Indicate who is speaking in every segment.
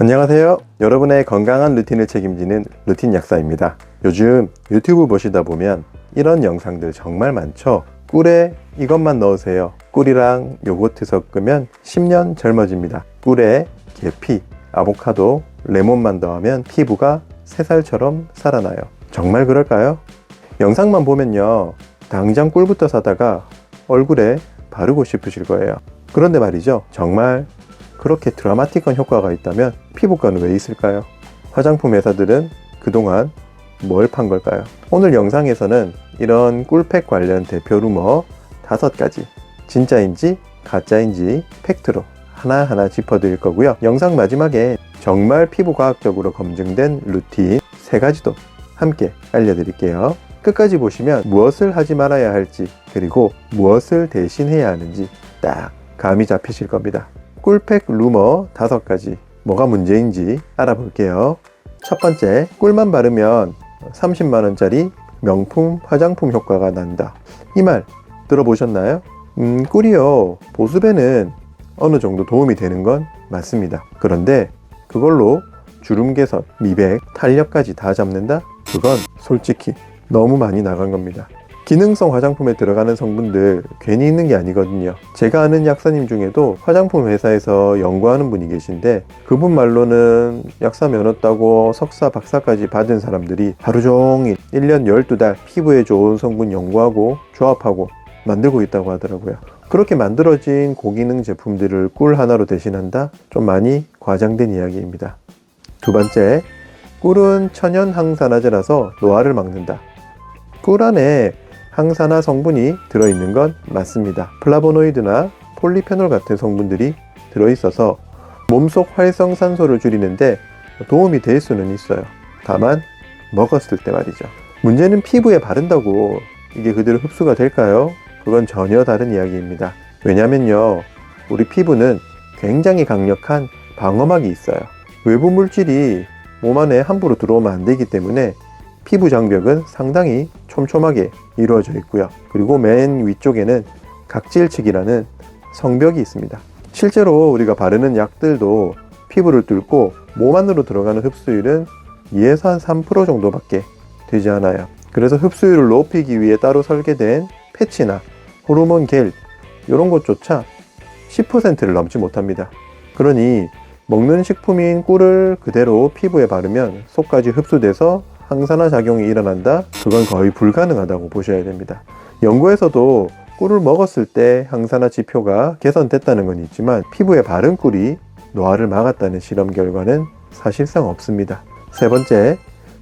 Speaker 1: 안녕하세요. 여러분의 건강한 루틴을 책임지는 루틴 약사입니다. 요즘 유튜브 보시다 보면 이런 영상들 정말 많죠. 꿀에 이것만 넣으세요. 꿀이랑 요거트 섞으면 10년 젊어집니다. 꿀에 계피, 아보카도, 레몬만 더하면 피부가 3살처럼 살아나요. 정말 그럴까요? 영상만 보면요, 당장 꿀부터 사다가 얼굴에 바르고 싶으실 거예요. 그런데 말이죠, 정말 그렇게 드라마틱한 효과가 있다면 피부과는 왜 있을까요? 화장품 회사들은 그동안 뭘 판 걸까요? 오늘 영상에서는 이런 꿀팩 관련 대표 루머 5가지, 진짜인지 가짜인지 팩트로 하나하나 짚어드릴 거고요. 영상 마지막에 정말 피부과학적으로 검증된 루틴 3가지도 함께 알려드릴게요. 끝까지 보시면 무엇을 하지 말아야 할지, 그리고 무엇을 대신해야 하는지 딱 감이 잡히실 겁니다. 꿀팩 루머 5가지, 뭐가 문제인지 알아볼게요. 첫 번째, 꿀만 바르면 30만원짜리 명품 화장품 효과가 난다. 이 말 들어보셨나요? 꿀이요, 보습에는 어느 정도 도움이 되는 건 맞습니다. 그런데 그걸로 주름 개선, 미백, 탄력까지 다 잡는다? 그건 솔직히 너무 많이 나간 겁니다. 기능성 화장품에 들어가는 성분들 괜히 있는 게 아니거든요. 제가 아는 약사님 중에도 화장품 회사에서 연구하는 분이 계신데, 그분 말로는 약사 면허 따고 석사, 박사까지 받은 사람들이 하루 종일 1년 12달 피부에 좋은 성분 연구하고 조합하고 만들고 있다고 하더라고요. 그렇게 만들어진 고기능 제품들을 꿀 하나로 대신한다? 좀 많이 과장된 이야기입니다. 두 번째, 꿀은 천연 항산화제라서 노화를 막는다. 꿀 안에 항산화 성분이 들어있는 건 맞습니다. 플라보노이드나 폴리페놀 같은 성분들이 들어있어서 몸속 활성산소를 줄이는데 도움이 될 수는 있어요. 다만 먹었을 때 말이죠. 문제는 피부에 바른다고 이게 그대로 흡수가 될까요? 그건 전혀 다른 이야기입니다. 왜냐면요, 우리 피부는 굉장히 강력한 방어막이 있어요. 외부 물질이 몸 안에 함부로 들어오면 안 되기 때문에 피부 장벽은 상당히 촘촘하게 이루어져 있고요. 그리고 맨 위쪽에는 각질층이라는 성벽이 있습니다. 실제로 우리가 바르는 약들도 피부를 뚫고 몸 안으로 들어가는 흡수율은 2에서 한 3% 정도밖에 되지 않아요. 그래서 흡수율을 높이기 위해 따로 설계된 패치나 호르몬 겔, 이런 것조차 10%를 넘지 못합니다. 그러니 먹는 식품인 꿀을 그대로 피부에 바르면 속까지 흡수돼서 항산화 작용이 일어난다? 그건 거의 불가능하다고 보셔야 됩니다. 연구에서도 꿀을 먹었을 때 항산화 지표가 개선됐다는 건 있지만 피부에 바른 꿀이 노화를 막았다는 실험 결과는 사실상 없습니다. 세 번째,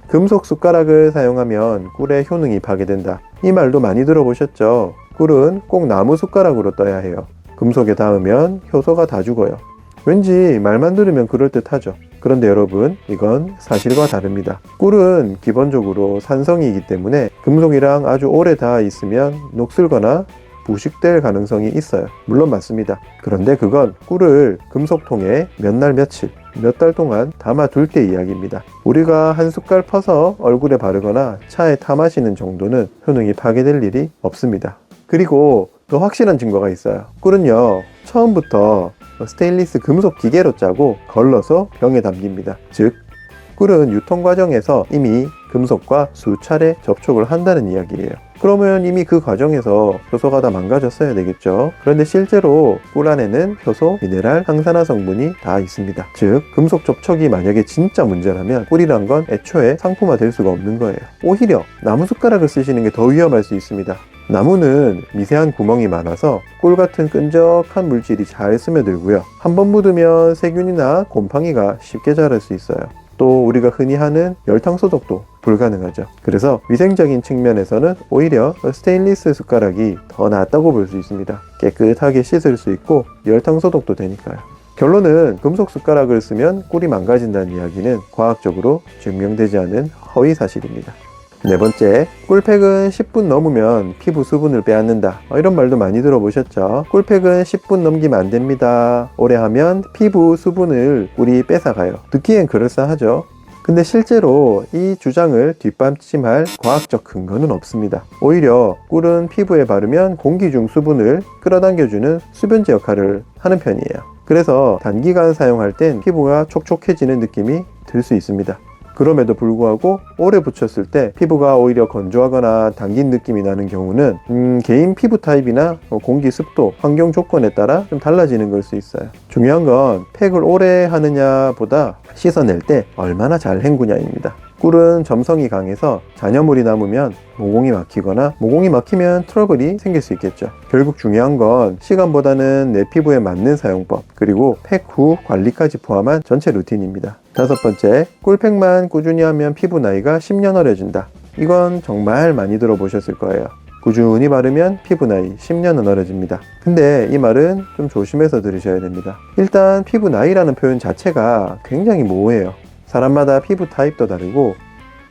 Speaker 1: 금속 숟가락을 사용하면 꿀의 효능이 파괴된다. 이 말도 많이 들어보셨죠? 꿀은 꼭 나무 숟가락으로 떠야 해요. 금속에 닿으면 효소가 다 죽어요. 왠지 말만 들으면 그럴듯하죠. 그런데 여러분, 이건 사실과 다릅니다. 꿀은 기본적으로 산성이기 때문에 금속이랑 아주 오래 닿아 있으면 녹슬거나 부식될 가능성이 있어요. 물론 맞습니다. 그런데 그건 꿀을 금속통에 몇 날 며칠, 몇 달 동안 담아둘 때 이야기입니다. 우리가 한 숟갈 퍼서 얼굴에 바르거나 차에 타 마시는 정도는 효능이 파괴될 일이 없습니다. 그리고 더 확실한 증거가 있어요. 꿀은요, 처음부터 스테인리스 금속 기계로 짜고 걸러서 병에 담깁니다. 즉, 꿀은 유통 과정에서 이미 금속과 수차례 접촉을 한다는 이야기예요. 그러면 이미 그 과정에서 효소가 다 망가졌어야 되겠죠. 그런데 실제로 꿀 안에는 효소, 미네랄, 항산화 성분이 다 있습니다. 즉, 금속 접촉이 만약에 진짜 문제라면 꿀이란 건 애초에 상품화될 수가 없는 거예요. 오히려 나무 숟가락을 쓰시는 게 더 위험할 수 있습니다. 나무는 미세한 구멍이 많아서 꿀 같은 끈적한 물질이 잘 스며들고요. 한번 묻으면 세균이나 곰팡이가 쉽게 자랄 수 있어요. 또 우리가 흔히 하는 열탕 소독도 불가능하죠. 그래서 위생적인 측면에서는 오히려 스테인리스 숟가락이 더 낫다고 볼 수 있습니다. 깨끗하게 씻을 수 있고 열탕 소독도 되니까요. 결론은 금속 숟가락을 쓰면 꿀이 망가진다는 이야기는 과학적으로 증명되지 않은 허위 사실입니다. 네 번째, 꿀팩은 10분 넘으면 피부 수분을 빼앗는다. 이런 말도 많이 들어보셨죠? 꿀팩은 10분 넘기면 안 됩니다. 오래 하면 피부 수분을 꿀이 뺏어가요. 듣기엔 그럴싸하죠? 근데 실제로 이 주장을 뒷받침할 과학적 근거는 없습니다. 오히려 꿀은 피부에 바르면 공기 중 수분을 끌어당겨주는 수변제 역할을 하는 편이에요. 그래서 단기간 사용할 땐 피부가 촉촉해지는 느낌이 들 수 있습니다. 그럼에도 불구하고 오래 붙였을 때 피부가 오히려 건조하거나 당긴 느낌이 나는 경우는 개인 피부 타입이나 공기 습도, 환경 조건에 따라 좀 달라지는 걸 수 있어요. 중요한 건 팩을 오래 하느냐 보다 씻어낼 때 얼마나 잘 헹구냐입니다. 꿀은 점성이 강해서 잔여물이 남으면 모공이 막히거나 모공이 막히면 트러블이 생길 수 있겠죠. 결국 중요한 건 시간보다는 내 피부에 맞는 사용법, 그리고 팩 후 관리까지 포함한 전체 루틴입니다. 5번째, 꿀팩만 꾸준히 하면 피부 나이가 10년 어려진다. 이건 정말 많이 들어보셨을 거예요. 꾸준히 바르면 피부 나이 10년은 어려집니다. 근데 이 말은 좀 조심해서 들으셔야 됩니다. 일단 피부 나이라는 표현 자체가 굉장히 모호해요. 사람마다 피부 타입도 다르고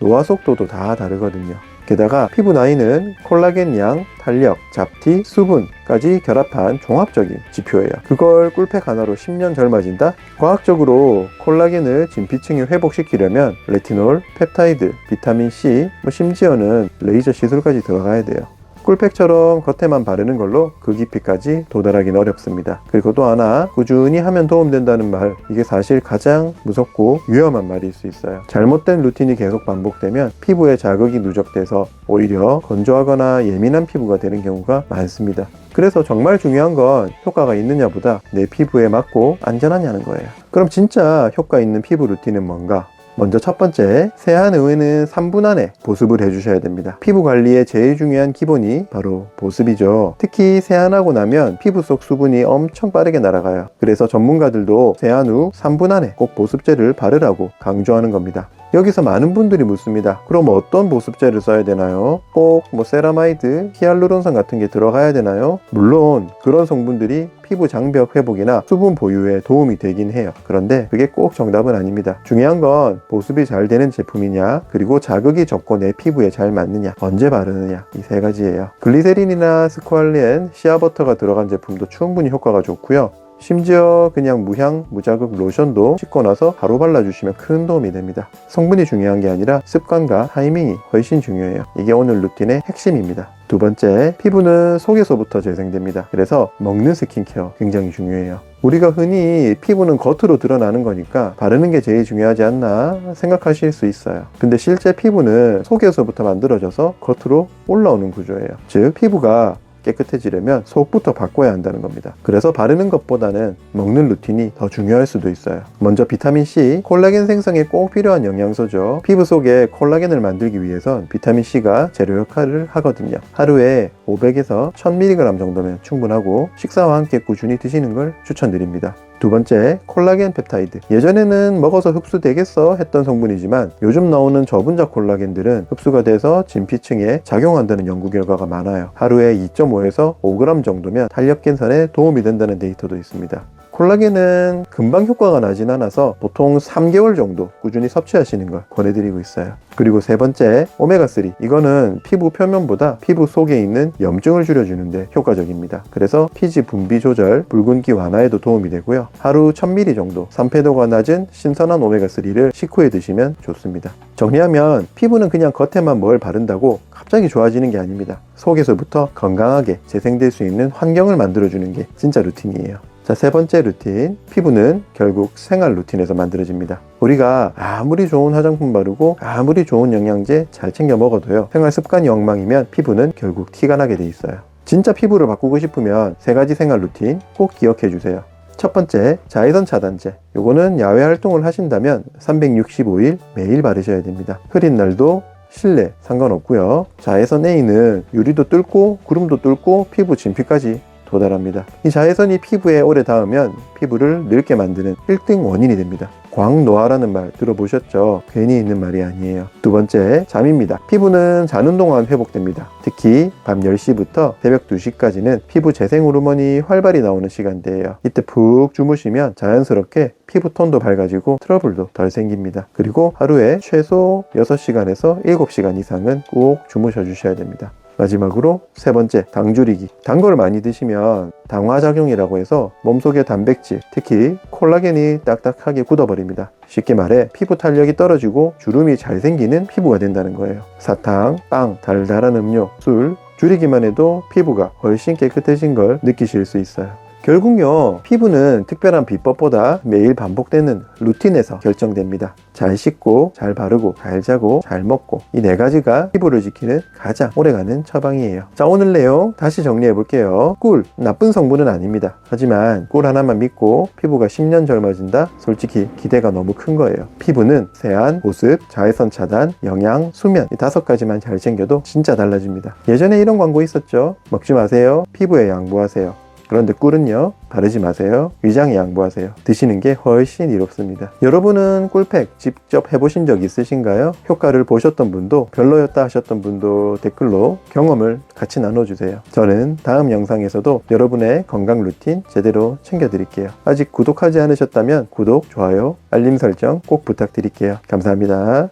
Speaker 1: 노화 속도도 다 다르거든요. 게다가 피부 나이는 콜라겐 양, 탄력, 잡티, 수분까지 결합한 종합적인 지표예요. 그걸 꿀팩 하나로 10년 젊어진다? 과학적으로 콜라겐을 진피층에 회복시키려면 레티놀, 펩타이드, 비타민C, 심지어는 레이저 시술까지 들어가야 돼요. 꿀팩처럼 겉에만 바르는 걸로 그 깊이까지 도달하기는 어렵습니다. 그리고 또 하나, 꾸준히 하면 도움된다는 말, 이게 사실 가장 무섭고 위험한 말일 수 있어요. 잘못된 루틴이 계속 반복되면 피부에 자극이 누적돼서 오히려 건조하거나 예민한 피부가 되는 경우가 많습니다. 그래서 정말 중요한 건 효과가 있느냐보다 내 피부에 맞고 안전하냐는 거예요. 그럼 진짜 효과 있는 피부 루틴은 뭔가? 먼저 첫 번째, 세안 후에는 3분 안에 보습을 해주셔야 됩니다. 피부 관리에 제일 중요한 기본이 바로 보습이죠. 특히 세안하고 나면 피부 속 수분이 엄청 빠르게 날아가요. 그래서 전문가들도 세안 후 3분 안에 꼭 보습제를 바르라고 강조하는 겁니다. 여기서 많은 분들이 묻습니다. 그럼 어떤 보습제를 써야 되나요? 꼭 세라마이드, 히알루론산 같은 게 들어가야 되나요? 물론 그런 성분들이 피부 장벽 회복이나 수분 보유에 도움이 되긴 해요. 그런데 그게 꼭 정답은 아닙니다. 중요한 건 보습이 잘 되는 제품이냐, 그리고 자극이 적고 내 피부에 잘 맞느냐, 언제 바르느냐, 이 세 가지예요. 글리세린이나 스쿠알렌, 시아버터가 들어간 제품도 충분히 효과가 좋고요. 심지어 그냥 무향, 무자극 로션도 씻고 나서 바로 발라주시면 큰 도움이 됩니다. 성분이 중요한 게 아니라 습관과 타이밍이 훨씬 중요해요. 이게 오늘 루틴의 핵심입니다. 두 번째, 피부는 속에서부터 재생됩니다. 그래서 먹는 스킨케어 굉장히 중요해요. 우리가 흔히 피부는 겉으로 드러나는 거니까 바르는 게 제일 중요하지 않나 생각하실 수 있어요. 근데 실제 피부는 속에서부터 만들어져서 겉으로 올라오는 구조예요. 즉, 피부가 깨끗해지려면 속부터 바꿔야 한다는 겁니다. 그래서 바르는 것보다는 먹는 루틴이 더 중요할 수도 있어요. 먼저 비타민C, 콜라겐 생성에 꼭 필요한 영양소죠. 피부 속에 콜라겐을 만들기 위해선 비타민C가 재료 역할을 하거든요. 하루에 500에서 1000mg 정도면 충분하고 식사와 함께 꾸준히 드시는 걸 추천드립니다. 두 번째, 콜라겐 펩타이드. 예전에는 먹어서 흡수되겠어 했던 성분이지만 요즘 나오는 저분자 콜라겐들은 흡수가 돼서 진피층에 작용한다는 연구 결과가 많아요. 하루에 2.5에서 5g 정도면 탄력 개선에 도움이 된다는 데이터도 있습니다. 콜라겐은 금방 효과가 나진 않아서 보통 3개월 정도 꾸준히 섭취하시는 걸 권해드리고 있어요. 그리고 세 번째, 오메가3. 이거는 피부 표면보다 피부 속에 있는 염증을 줄여주는데 효과적입니다. 그래서 피지 분비 조절, 붉은기 완화에도 도움이 되고요. 하루 1000ml 정도 산패도가 낮은 신선한 오메가3를 식후에 드시면 좋습니다. 정리하면 피부는 그냥 겉에만 뭘 바른다고 갑자기 좋아지는 게 아닙니다. 속에서부터 건강하게 재생될 수 있는 환경을 만들어주는 게 진짜 루틴이에요. 자, 세 번째 루틴, 피부는 결국 생활 루틴에서 만들어집니다. 우리가 아무리 좋은 화장품 바르고 아무리 좋은 영양제 잘 챙겨 먹어도요, 생활 습관이 엉망이면 피부는 결국 티가 나게 돼 있어요. 진짜 피부를 바꾸고 싶으면 세 가지 생활 루틴 꼭 기억해 주세요. 첫 번째, 자외선 차단제. 요거는 야외 활동을 하신다면 365일 매일 바르셔야 됩니다. 흐린 날도 실내 상관없고요. 자외선 A는 유리도 뚫고 구름도 뚫고 피부 진피까지 도달합니다. 이 자외선이 피부에 오래 닿으면 피부를 늙게 만드는 1등 원인이 됩니다. 광노화라는 말 들어보셨죠? 괜히 있는 말이 아니에요. 두 번째, 잠입니다. 피부는 자는 동안 회복됩니다. 특히 밤 10시부터 새벽 2시까지는 피부 재생 호르몬이 활발히 나오는 시간대예요. 이때 푹 주무시면 자연스럽게 피부톤도 밝아지고 트러블도 덜 생깁니다. 그리고 하루에 최소 6시간에서 7시간 이상은 꼭 주무셔 주셔야 됩니다. 마지막으로 세 번째, 당 줄이기. 단 걸 많이 드시면 당화작용이라고 해서 몸속의 단백질, 특히 콜라겐이 딱딱하게 굳어버립니다. 쉽게 말해 피부 탄력이 떨어지고 주름이 잘 생기는 피부가 된다는 거예요. 사탕, 빵, 달달한 음료, 술 줄이기만 해도 피부가 훨씬 깨끗해진 걸 느끼실 수 있어요. 결국요, 피부는 특별한 비법보다 매일 반복되는 루틴에서 결정됩니다. 잘 씻고, 잘 바르고, 잘 자고, 잘 먹고, 이 네 가지가 피부를 지키는 가장 오래가는 처방이에요. 자, 오늘 내용 다시 정리해 볼게요. 꿀, 나쁜 성분은 아닙니다. 하지만 꿀 하나만 믿고 피부가 10년 젊어진다? 솔직히 기대가 너무 큰 거예요. 피부는 세안, 보습, 자외선 차단, 영양, 수면, 이 5가지만 잘 챙겨도 진짜 달라집니다. 예전에 이런 광고 있었죠. 먹지 마세요. 피부에 양보하세요. 그런데 꿀은요, 바르지 마세요. 위장에 양보하세요. 드시는 게 훨씬 이롭습니다. 여러분은 꿀팩 직접 해보신 적 있으신가요? 효과를 보셨던 분도, 별로였다 하셨던 분도 댓글로 경험을 같이 나눠주세요. 저는 다음 영상에서도 여러분의 건강 루틴 제대로 챙겨드릴게요. 아직 구독하지 않으셨다면 구독, 좋아요, 알림 설정 꼭 부탁드릴게요. 감사합니다.